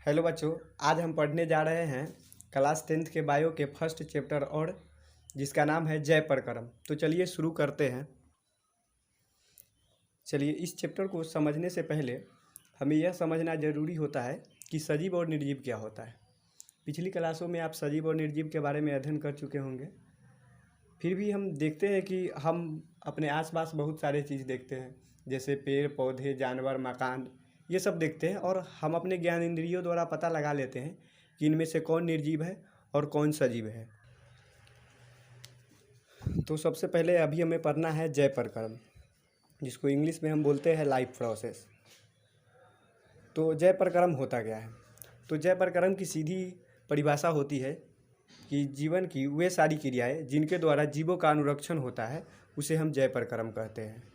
Hello बच्चों, आज हम पढ़ने जा रहे हैं क्लास 10th के बायो के फर्स्ट चैप्टर और जिसका नाम है जय प्रकरम। तो चलिए शुरू करते हैं। चलिए, इस चैप्टर को समझने से पहले हमें यह समझना ज़रूरी होता है कि सजीव और निर्जीव क्या होता है। पिछली क्लासों में आप सजीव और निर्जीव के बारे में अध्ययन कर चुके होंगे। फिर भी हम देखते हैं कि हम अपने आसपास बहुत सारे चीज़ देखते हैं, जैसे पेड़ पौधे, जानवर, मकान, ये सब देखते हैं और हम अपने ज्ञान इंद्रियों द्वारा पता लगा लेते हैं कि इनमें से कौन निर्जीव है और कौन सजीव है। तो सबसे पहले अभी हमें पढ़ना है जय प्रकरम, जिसको इंग्लिश में हम बोलते हैं लाइफ प्रोसेस। तो जय प्रकरम होता क्या है? तो जय प्रकरम की सीधी परिभाषा होती है कि जीवन की वे सारी क्रियाएं जिनके द्वारा जीवों का अनुरक्षण होता है उसे हम जय प्रकरम कहते हैं।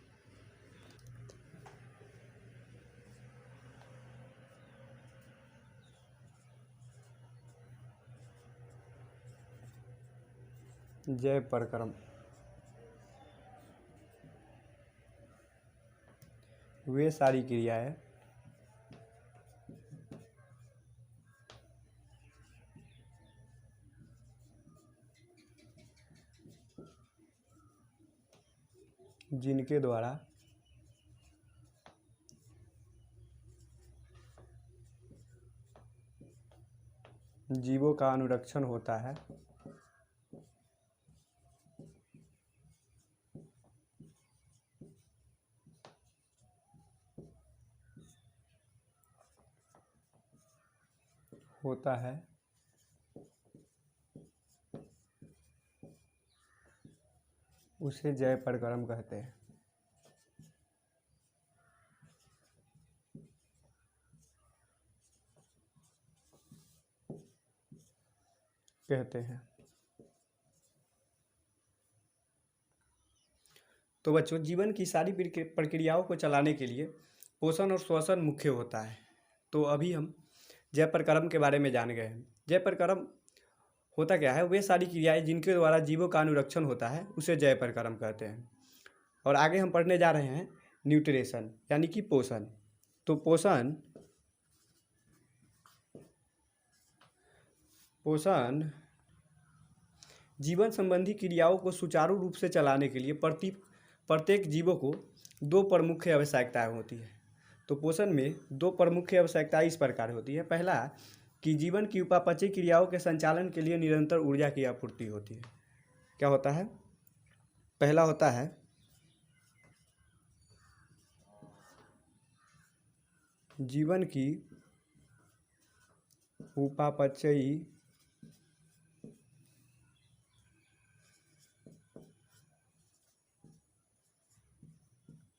जय प्रकरम वे सारी क्रियाएं जिनके द्वारा जीवों का अनुरक्षण होता है उसे जय प्रकरम कहते हैं। तो बच्चों, जीवन की सारी प्रक्रियाओं को चलाने के लिए पोषण और श्वसन मुख्य होता है। तो अभी हम जय प्रकरम के बारे में जान गए हैं। जय प्रकरम होता क्या है? वे सारी क्रियाएं जिनके द्वारा जीवों का अनुरक्षण होता है उसे जय प्रकरम कहते हैं। और आगे हम पढ़ने जा रहे हैं न्यूट्रिशन यानी कि पोषण। तो पोषण जीवन संबंधी क्रियाओं को सुचारू रूप से चलाने के लिए प्रत्येक जीवों को दो प्रमुख आवश्यकताएं होती है। तो पोषण में दो प्रमुख आवश्यकताएं इस प्रकार होती है। पहला, कि जीवन की उपापचय क्रियाओं के संचालन के लिए निरंतर ऊर्जा की आपूर्ति होती है। क्या होता है? पहला होता है जीवन की उपापचयी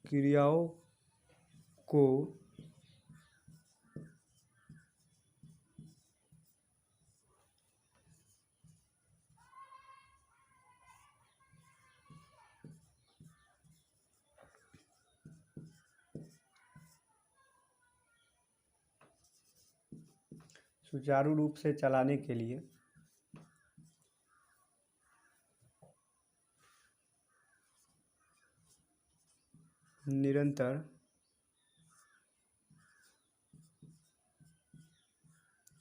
क्रियाओं को सुचारू रूप से चलाने के लिए निरंतर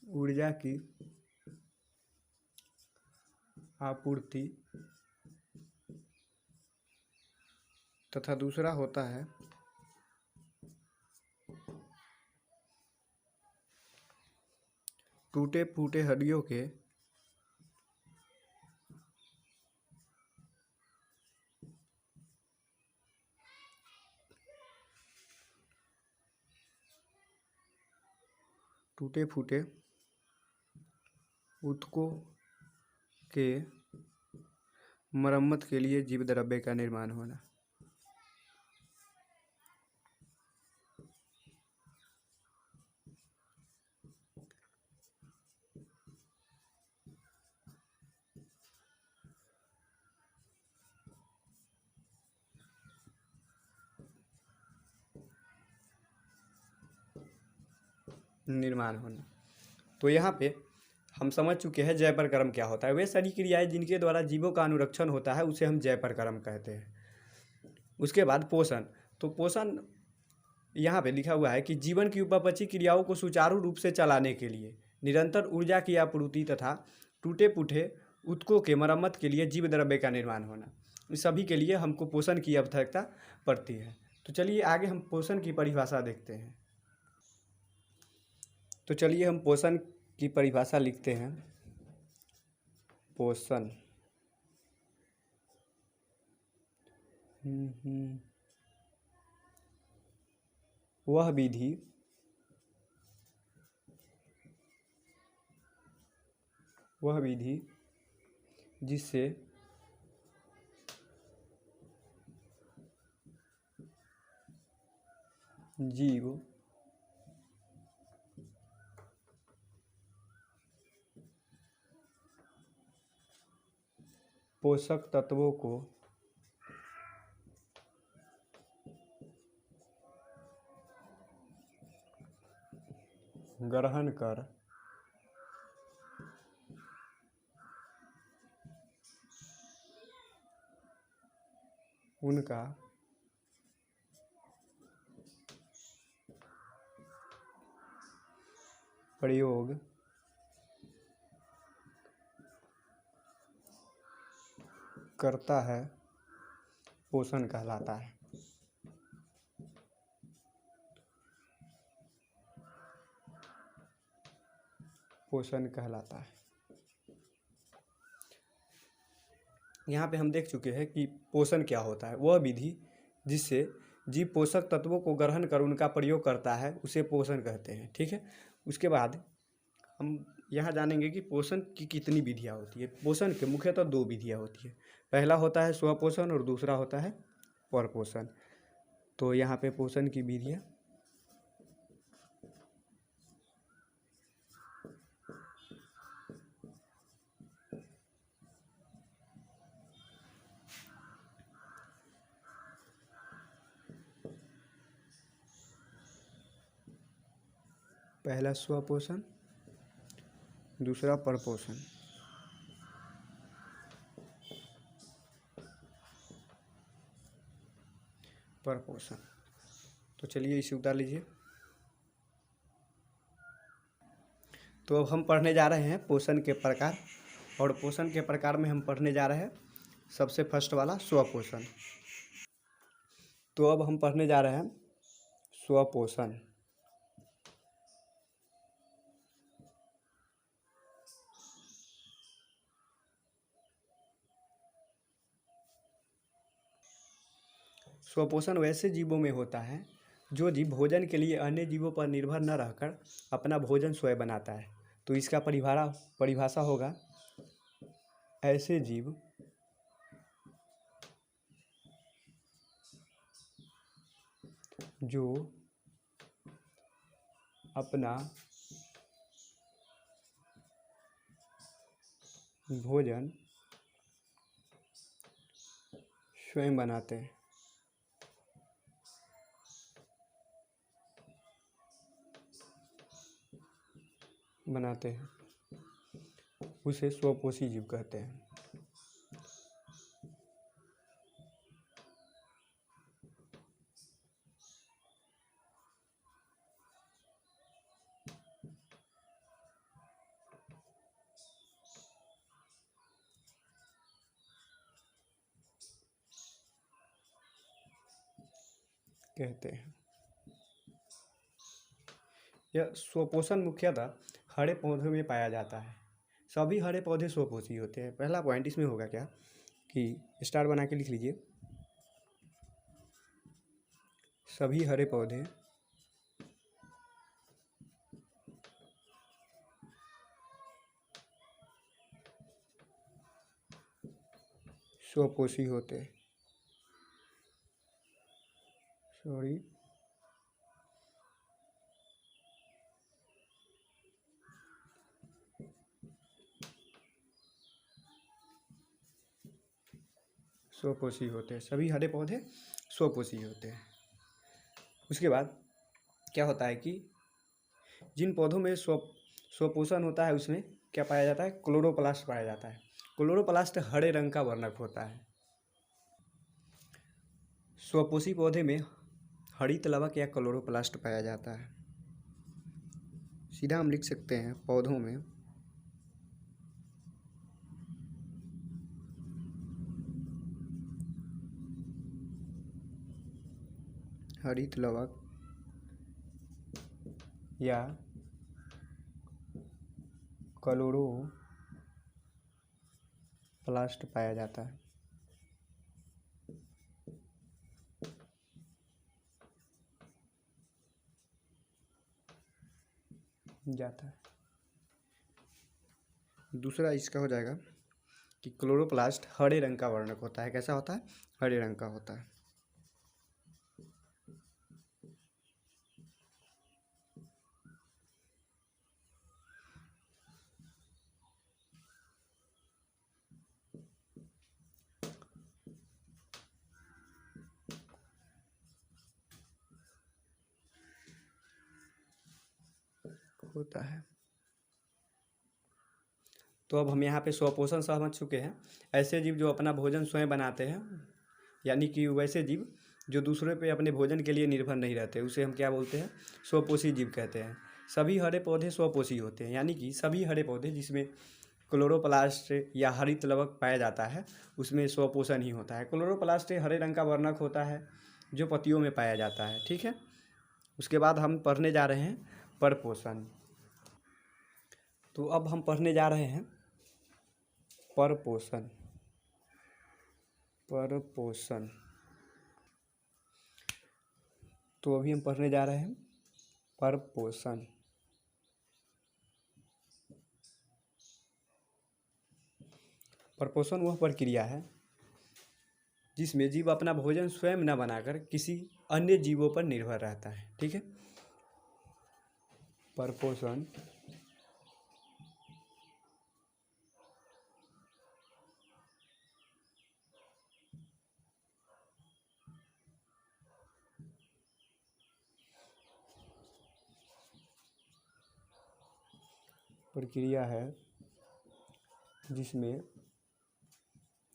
ऊर्जा की आपूर्ति तथा दूसरा होता है टूटे फूटे हड्डियों के ऊतकों के मरम्मत के लिए जीव द्रव्य का निर्माण होना। तो यहाँ पे हम समझ चुके हैं जय प्रकरम क्या होता है। वे सारी क्रियाएं जिनके द्वारा जीवों का अनुरक्षण होता है उसे हम जय प्रकरम कहते हैं। उसके बाद पोषण। तो पोषण यहाँ पे लिखा हुआ है कि जीवन की उपपची क्रियाओं को सुचारू रूप से चलाने के लिए निरंतर ऊर्जा की आपूर्ति तथा टूटे फूटे ऊतकों के मरम्मत के लिए जीव द्रव्य का निर्माण होना, इस सभी के लिए हमको पोषण की आवश्यकता पड़ती है। तो चलिए आगे हम पोषण की परिभाषा देखते हैं। तो चलिए हम पोषण की परिभाषा लिखते हैं। पोषण वह विधि जिससे जीव पोषक तत्वों को ग्रहण कर उनका प्रयोग करता है, पोषण कहलाता है। पोषण कहलाता है। यहाँ पे हम देख चुके हैं कि पोषण क्या होता है। वह विधि जिससे जीव पोषक तत्वों को ग्रहण कर उनका प्रयोग करता है, उसे पोषण कहते हैं। ठीक है। उसके बाद हम यहाँ जानेंगे कि पोषण की कितनी विधियाँ होती है। पोषण के मुख्यतः दो विधियाँ होती है। पहला होता है स्वपोषण और दूसरा होता है परपोषण। तो यहाँ पे पोषण की विधियाँ पहला स्वपोषण, दूसरा परपोषण। परपोषण। तो चलिए इसे उतार लीजिए। तो अब हम पढ़ने जा रहे हैं पोषण के प्रकार, और पोषण के प्रकार में हम पढ़ने जा रहे हैं सबसे फर्स्ट वाला स्वपोषण। तो अब हम पढ़ने जा रहे हैं स्वपोषण। स्वपोषण वैसे जीवों में होता है जो जीव भोजन के लिए अन्य जीवों पर निर्भर न रहकर अपना भोजन स्वयं बनाता है। तो इसका परिभाषा होगा, ऐसे जीव जो अपना भोजन स्वयं बनाते हैं। उसे स्वपोषी जीव कहते हैं। यह स्वपोषण मुख्यतः हरे पौधों में पाया जाता है। सभी हरे पौधे स्वपोषी होते हैं। पहला पॉइंट इसमें होगा क्या कि स्टार बना के लिख लीजिए। सभी हरे पौधे स्वपोषी होते हैं। स्वपोषी होते हैं। सभी हरे पौधे स्वपोषी होते हैं। उसके बाद क्या होता है कि जिन पौधों में स्वपोषण होता है उसमें क्या पाया जाता है, क्लोरोप्लास्ट पाया जाता है। क्लोरोप्लास्ट हरे रंग का वर्णक होता है। स्वपोषी पौधे में हरित लवक या क्लोरोप्लास्ट पाया जाता है। सीधा हम लिख सकते हैं पौधों में हरित लवक या क्लोरोप्लास्ट पाया जाता है। दूसरा इसका हो जाएगा कि क्लोरोप्लास्ट हरे रंग का वर्णक होता है। कैसा होता है? हरे रंग का होता है। तो अब हम यहाँ पे स्वपोषण समझ चुके हैं। ऐसे जीव जो अपना भोजन स्वयं बनाते हैं, यानी कि वैसे जीव जो दूसरे पे अपने भोजन के लिए निर्भर नहीं रहते, उसे हम क्या बोलते हैं? स्वपोषी जीव कहते हैं। सभी हरे पौधे स्वपोषी होते हैं, यानी कि सभी हरे पौधे जिसमें क्लोरोप्लास्ट या हरित लवक पाया जाता है उसमें स्वपोषण ही होता है। क्लोरोप्लास्ट हरे रंग का वर्णक होता है जो पत्तियों में पाया जाता है। ठीक है। उसके बाद हम पढ़ने जा रहे हैं परपोषण। तो अब हम पढ़ने जा रहे हैं परपोषण। परपोषण तो अभी हम पढ़ने जा रहे हैं परपोषण। परपोषण वह प्रक्रिया है जिसमें जीव अपना भोजन स्वयं न बनाकर किसी अन्य जीवों पर निर्भर रहता है। ठीक है। परपोषण प्रक्रिया है जिसमें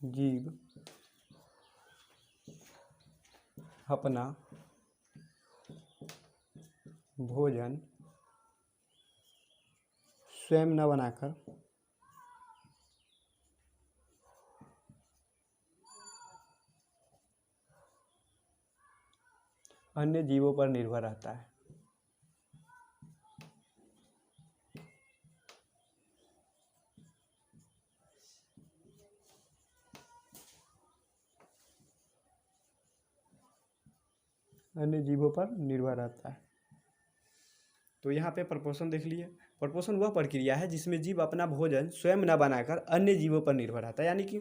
जीव अपना भोजन स्वयं न बनाकर अन्य जीवों पर निर्भर रहता है। अन्य जीवों पर निर्भर रहता है। तो यहाँ पे परपोषण देख लिए। परपोषण वह प्रक्रिया है जिसमें जीव अपना भोजन स्वयं न बनाकर अन्य जीवों पर निर्भर रहता है। यानी कि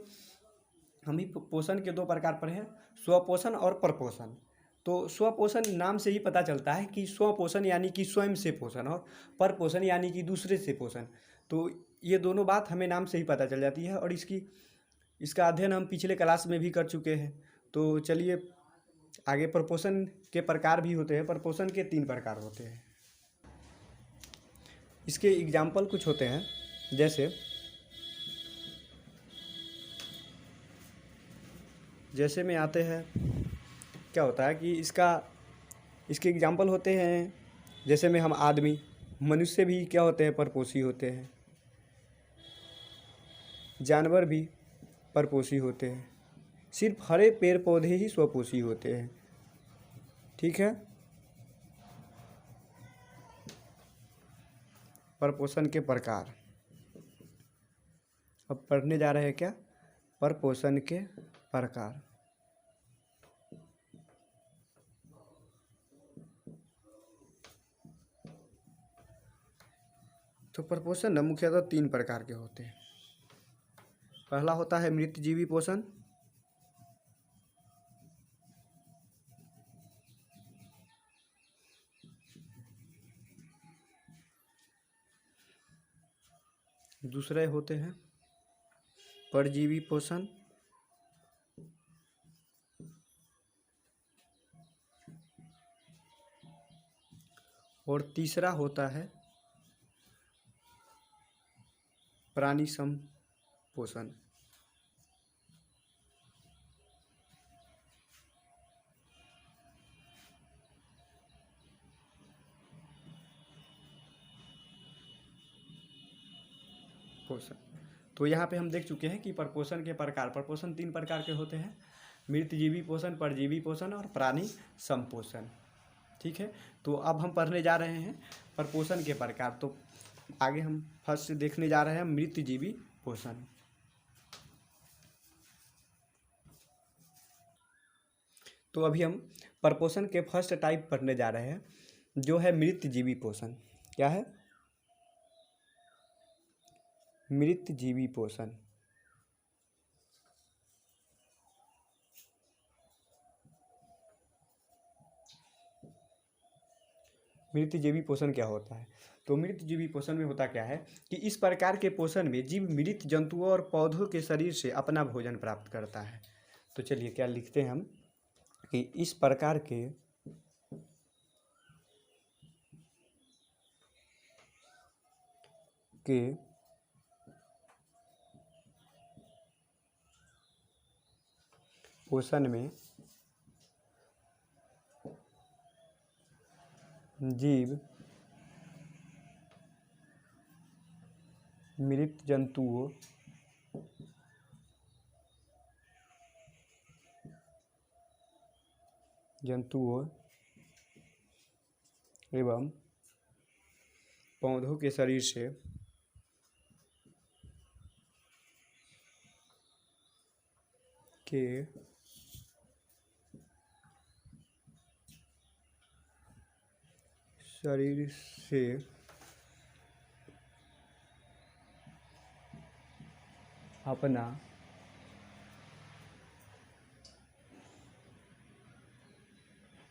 हम ही पोषण के दो प्रकार पर हैं, स्वपोषण और परपोषण। तो स्वपोषण नाम से ही पता चलता है कि स्वपोषण यानी कि स्वयं से पोषण, और परपोषण यानी कि दूसरे से पोषण। तो ये दोनों बात हमें नाम से ही पता चल जाती है, और इसका अध्ययन हम पिछले क्लास में भी कर चुके हैं। तो चलिए आगे। परपोषण के प्रकार भी होते हैं। परपोषण के 3 प्रकार होते हैं। इसके एग्जाम्पल कुछ होते हैं, जैसे में आते हैं। क्या होता है कि इसके एग्जाम्पल होते हैं, जैसे में हम आदमी, मनुष्य भी क्या होते हैं? परपोषी होते हैं। जानवर भी परपोषी होते हैं। सिर्फ हरे पेड़ पौधे ही स्वपोषी होते हैं। ठीक है। परपोषण के प्रकार अब पढ़ने जा रहे हैं। क्या? परपोषण के प्रकार। तो परपोषण न मुख्यतः 3 प्रकार के होते हैं। पहला होता है मृतजीवी पोषण। दूसरे होते हैं परजीवी पोषण। और तीसरा होता है प्राणी संपोषण। पोषण। तो यहाँ पे हम देख चुके हैं कि प्रपोषण के प्रकार, प्रपोषण 3 प्रकार के होते हैं: मृतजीवी पोषण, परजीवी पोषण और प्राणी संपोषण। ठीक है, तो अब हम पढ़ने जा रहे हैं प्रपोषण के प्रकार। तो आगे हम फर्स्ट देखने जा रहे हैं मृतजीवी पोषण। तो अभी हम प्रपोषण के फर्स्ट टाइप पढ़ने जा रहे हैं, जो है मृतजीवी पोषण। क्या है? मृतजीवी पोषण। मृतजीवी पोषण क्या होता है? तो मृतजीवी पोषण में होता क्या है कि इस प्रकार के पोषण में जीव मृत जंतुओं और पौधों के शरीर से अपना भोजन प्राप्त करता है। तो चलिए क्या लिखते हैं हम कि इस प्रकार के पोषण में जीव मृत जंतुओं एवं पौधों के शरीर से अपना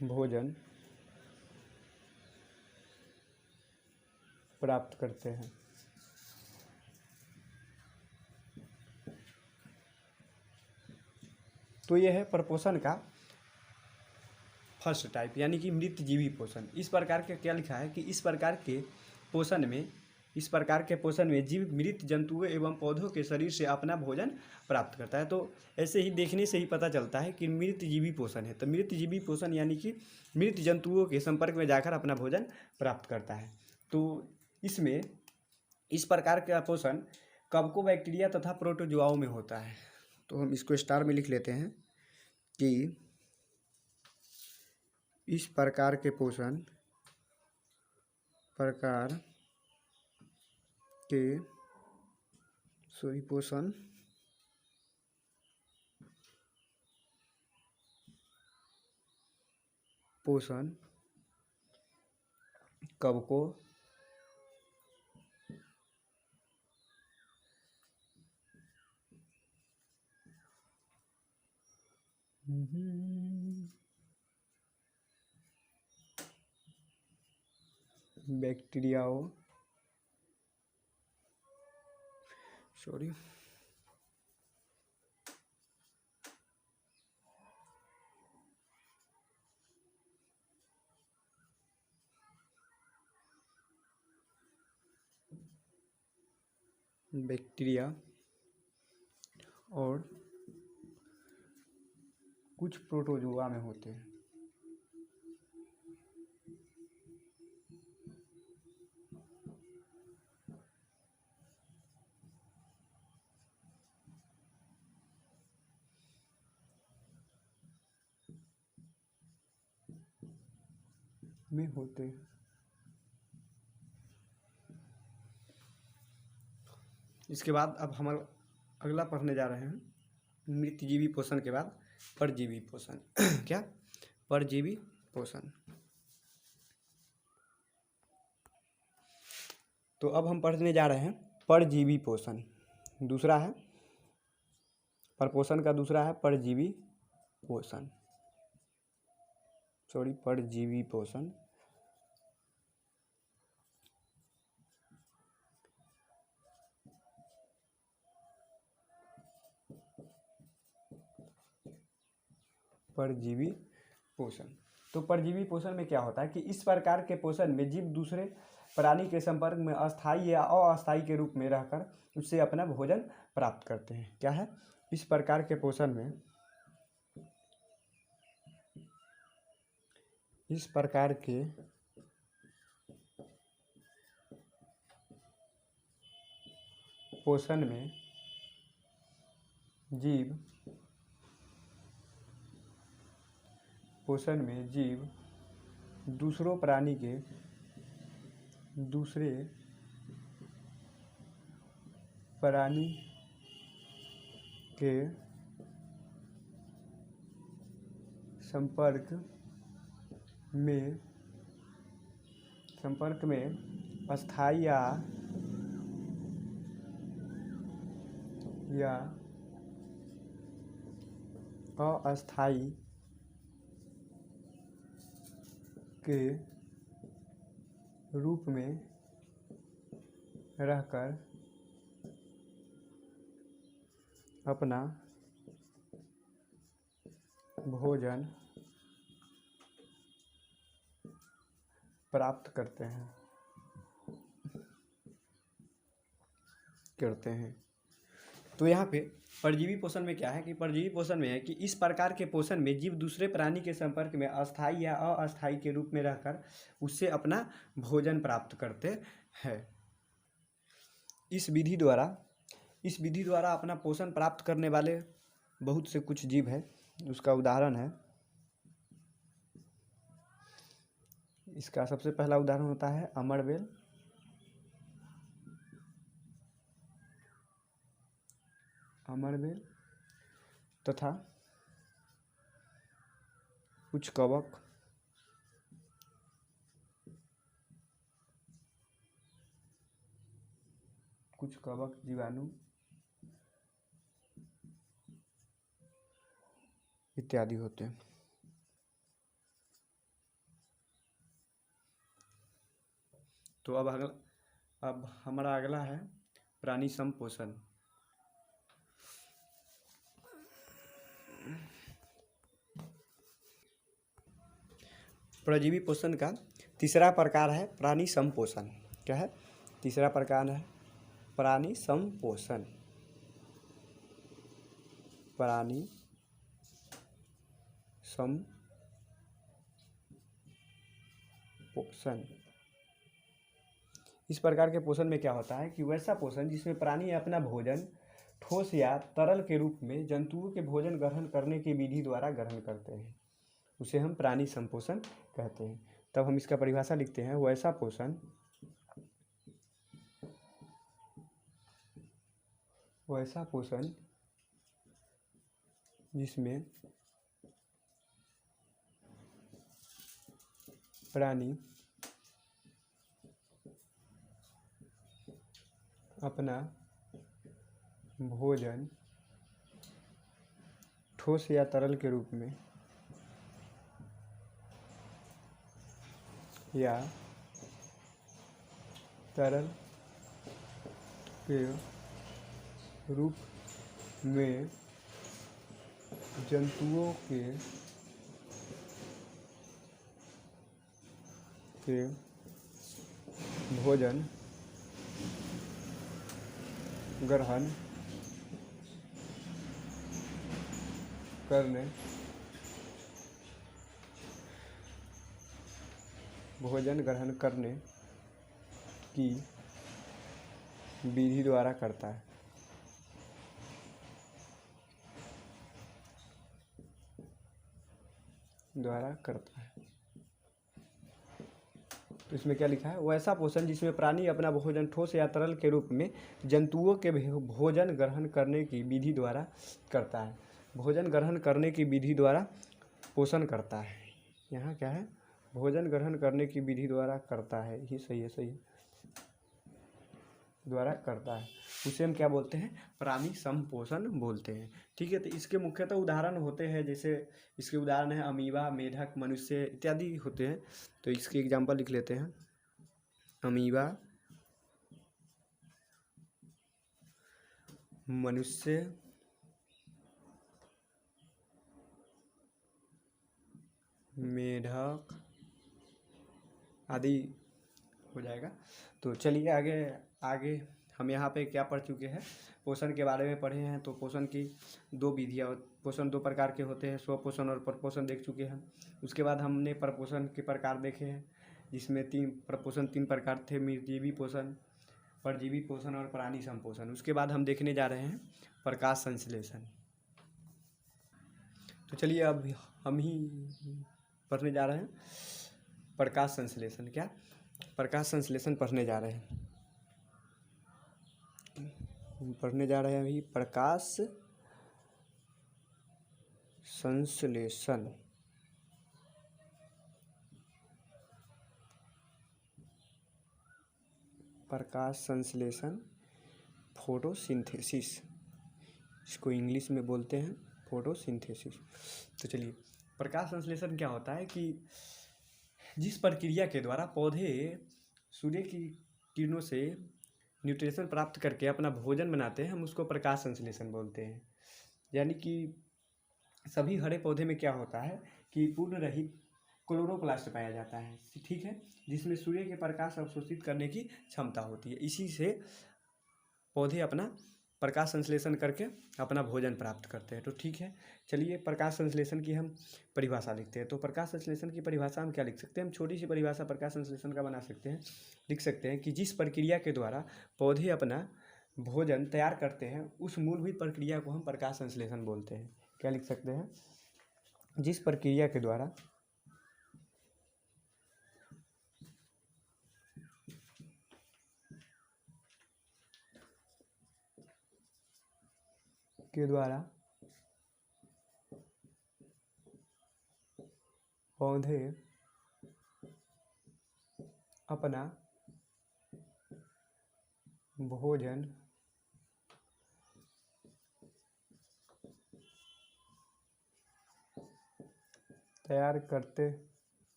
भोजन प्राप्त करते हैं। तो यह है प्रपोषण का फर्स्ट टाइप, यानी कि मृतजीवी पोषण। इस प्रकार के क्या लिखा है कि इस प्रकार के पोषण में जीव मृत जंतुओं एवं पौधों के शरीर से अपना भोजन प्राप्त करता है। तो ऐसे ही देखने से ही पता चलता है कि मृतजीवी पोषण है। तो मृतजीवी पोषण यानी कि मृत जंतुओं के संपर्क में जाकर अपना भोजन प्राप्त करता है। तो इसमें इस प्रकार का पोषण कवकों, बैक्टीरिया तथा प्रोटोजोआओं में होता है। तो हम इसको स्टार में लिख लेते हैं कि इस प्रकार के पोषण पोषण कवकों, बैक्टीरियाओं बैक्टीरिया और कुछ प्रोटोजोआ में होते हैं। इसके बाद अब हम अगला पढ़ने जा रहे हैं मृतजीवी पोषण के बाद परजीवी पोषण। क्या? परजीवी पोषण। तो अब हम पढ़ने जा रहे हैं परजीवी पोषण। दूसरा है प्रपोषण का, दूसरा है परजीवी पोषण। परजीवी पोषण। परजीवी पोषण। तो परजीवी पोषण में क्या होता है कि इस प्रकार के पोषण में जीव दूसरे प्राणी के संपर्क में अस्थायी या अस्थायी के रूप में रहकर उससे अपना भोजन प्राप्त करते हैं। क्या है? इस प्रकार के पोषण में पोषण में जीव दूसरे प्राणी के संपर्क में अस्थायी या अस्थायी के रूप में रहकर अपना भोजन प्राप्त करते हैं। तो यहाँ पे परजीवी पोषण में क्या है कि परजीवी पोषण में है कि इस प्रकार के पोषण में जीव दूसरे प्राणी के संपर्क में अस्थायी या अस्थायी के रूप में रहकर उससे अपना भोजन प्राप्त करते हैं। इस विधि द्वारा अपना पोषण प्राप्त करने वाले बहुत से कुछ जीव है। उसका उदाहरण है, इसका सबसे पहला उदाहरण होता है अमरबेल, तथा कुछ कवक जीवाणु इत्यादि होते हैं। तो अब हमारा अगला है प्राणी संपोषण। परजीवी पोषण का तीसरा प्रकार है प्राणी संपोषण। क्या है? तीसरा प्रकार है प्राणी संपोषण। इस प्रकार के पोषण में क्या होता है कि वैसा पोषण जिसमें प्राणी अपना भोजन ठोस या तरल के रूप में जंतुओं के भोजन ग्रहण करने की विधि द्वारा ग्रहण करते हैं, उसे हम प्राणी संपोषण कहते हैं। तब हम इसका परिभाषा लिखते हैं, वैसा पोषण जिसमें प्राणी अपना भोजन ठोस या तरल के रूप में या तरल के रूप में जंतुओं के भोजन ग्रहण करने की विधि द्वारा करता है। तो इसमें क्या लिखा है? वैसा पोषण जिसमें प्राणी अपना भोजन ठोस या तरल के रूप में जंतुओं के भोजन ग्रहण करने की विधि द्वारा करता है। भोजन ग्रहण करने की विधि द्वारा पोषण करता है। यहाँ क्या है? भोजन ग्रहण करने की विधि द्वारा करता है। ही सही है। द्वारा करता है, उसे हम क्या बोलते हैं? प्राणी संपोषण बोलते हैं। ठीक है। तो इसके मुख्यतः उदाहरण होते हैं, जैसे इसके उदाहरण है अमीबा, मेढक, मनुष्य इत्यादि होते हैं। तो इसके एग्जाम्पल लिख लेते हैं। अमीबा, मनुष्य, मेढक आदि हो जाएगा। तो चलिए आगे हम यहाँ पे क्या पढ़ चुके हैं? पोषण के बारे में पढ़े हैं। तो पोषण की दो विधियाँ, पोषण दो प्रकार के होते हैं, स्वपोषण और परपोषण देख चुके हैं। उसके बाद हमने परपोषण के प्रकार देखे हैं, जिसमें तीन प्रकार थे: निर्जीवी पोषण, परजीवी पोषण और प्राणी संपोषण। उसके बाद हम देखने जा रहे हैं प्रकाश संश्लेषण। तो चलिए अब हम ही पढ़ने जा रहे हैं प्रकाश संश्लेषण। क्या प्रकाश संश्लेषण पढ़ने जा रहे हैं, पढ़ने जा रहे हैं अभी प्रकाश संश्लेषण। प्रकाश संश्लेषण फोटोसिंथेसिस, इसको इंग्लिश में बोलते हैं फोटोसिंथेसिस। तो चलिए प्रकाश संश्लेषण क्या होता है कि जिस प्रक्रिया के द्वारा पौधे सूर्य की किरणों से न्यूट्रिशन प्राप्त करके अपना भोजन बनाते हैं, हम उसको प्रकाश संश्लेषण बोलते हैं। यानी कि सभी हरे पौधे में क्या होता है कि पूर्ण रहित क्लोरोप्लास्ट पाया जाता है, ठीक है, जिसमें सूर्य के प्रकाश अवशोषित करने की क्षमता होती है। इसी से पौधे अपना प्रकाश संश्लेषण करके अपना भोजन प्राप्त करते हैं। तो ठीक है, चलिए प्रकाश संश्लेषण की हम परिभाषा लिखते हैं। तो प्रकाश संश्लेषण की परिभाषा हम क्या लिख सकते हैं, हम छोटी सी परिभाषा प्रकाश संश्लेषण का बना सकते हैं। लिख सकते हैं कि जिस प्रक्रिया के द्वारा पौधे अपना भोजन तैयार करते हैं, उस मूलभूत प्रक्रिया को हम प्रकाश संश्लेषण बोलते हैं। क्या लिख सकते हैं, जिस प्रक्रिया के द्वारा पौधे अपना भोजन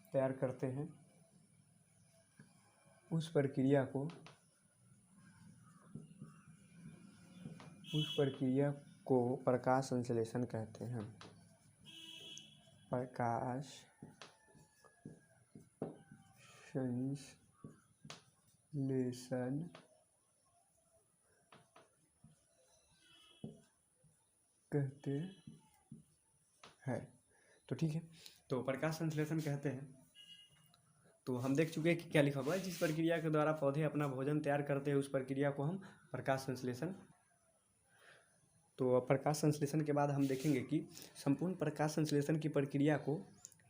तैयार करते हैं, उस प्रक्रिया को प्रकाश संश्लेषण कहते हैं। प्रकाश संश्लेषण कहते हैं। तो ठीक है, तो प्रकाश संश्लेषण कहते हैं। तो हम देख चुके हैं कि क्या लिखा हुआ है, जिस प्रक्रिया के द्वारा पौधे अपना भोजन तैयार करते हैं, उस प्रक्रिया को हम प्रकाश संश्लेषण। तो प्रकाश संश्लेषण के बाद हम देखेंगे कि संपूर्ण प्रकाश संश्लेषण की प्रक्रिया को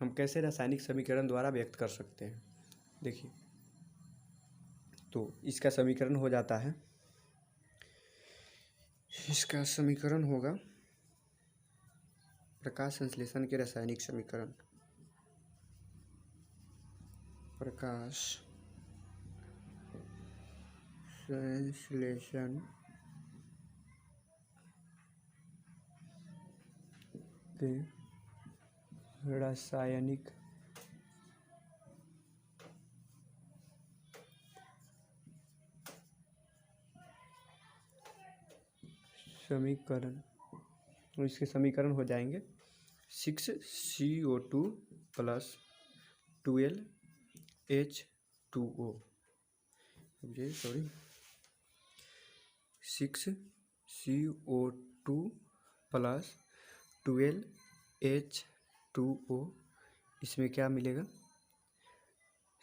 हम कैसे रासायनिक समीकरण द्वारा व्यक्त कर सकते हैं। देखिए, तो इसका समीकरण हो जाता है, इसका समीकरण होगा प्रकाश संश्लेषण के रासायनिक समीकरण। प्रकाश संश्लेषण के रासायनिक समीकरण, इसके समीकरण हो जाएंगे 6CO2 + 12H2O। 6CO2 + 12H2O। इसमें क्या मिलेगा,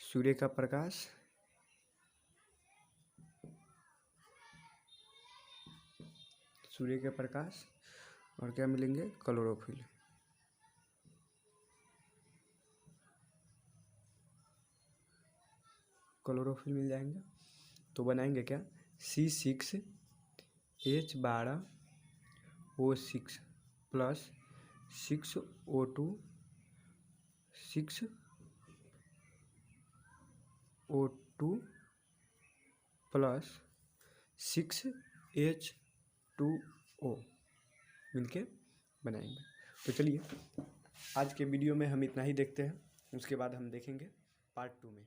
सूर्य का प्रकाश, और क्या मिलेंगे, क्लोरोफिल। मिल जाएंगे। तो बनाएंगे क्या, C6H12O6 + 6O2 + 6H2O मिलके बनाएंगे। तो चलिए आज के वीडियो में हम इतना ही देखते हैं, उसके बाद हम देखेंगे पार्ट 2 में।